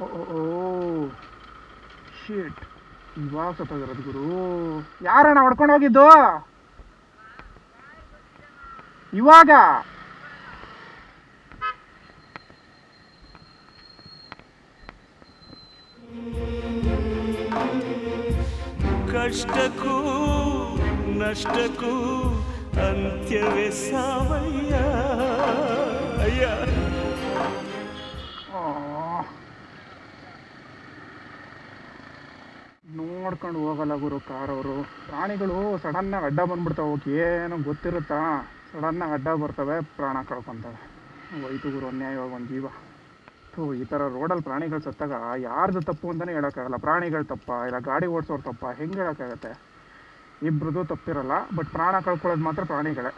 ಓ ಶಿಟ್, ಇವಾಗ ಸತ್ತೋಗಿರೋದು ಗುರು. ಯಾರಣ್ಣ ಹೊಡ್ಕೊಂಡು ಹೋಗಿದ್ದು ಇವಾಗ? ಕಷ್ಟಕ್ಕೂ ನಷ್ಟಕ್ಕೂ ಅಂತ್ಯವೇ ಸಾವಯ್ಯ. ಅಯ್ಯ ನೋಡ್ಕೊಂಡು ಹೋಗಲ್ಲ ಗುರು ಕಾರವರು. ಪ್ರಾಣಿಗಳು ಸಡನ್ನಾಗಿ ಅಡ್ಡ ಬಂದ್ಬಿಡ್ತಾವೆ, ಅವಕ್ಕೆ ಏನೋ ಗೊತ್ತಿರುತ್ತಾ? ಸಡನ್ನಾಗಿ ಅಡ್ಡ ಬರ್ತವೆ, ಪ್ರಾಣ ಕಳ್ಕೊತವೆ. ಹೋಯ್ತು ಗುರು ಅನ್ಯಾಯವಾಗಿ ಒಂದು ಜೀವ. ಈ ಥರ ರೋಡಲ್ಲಿ ಪ್ರಾಣಿಗಳು ಸತ್ತಾಗ ಯಾರ್ದು ತಪ್ಪು ಅಂತಲೇ ಹೇಳೋಕ್ಕಾಗಲ್ಲ. ಪ್ರಾಣಿಗಳು ತಪ್ಪ ಇಲ್ಲ ಗಾಡಿ ಓಡಿಸೋರು ತಪ್ಪ, ಹೆಂಗೆ ಹೇಳೋಕ್ಕಾಗತ್ತೆ? ಇಬ್ರದ್ದು ತಪ್ಪಿರಲ್ಲ, ಬಟ್ ಪ್ರಾಣ ಕಳ್ಕೊಳ್ಳೋದು ಮಾತ್ರ ಪ್ರಾಣಿಗಳೇ.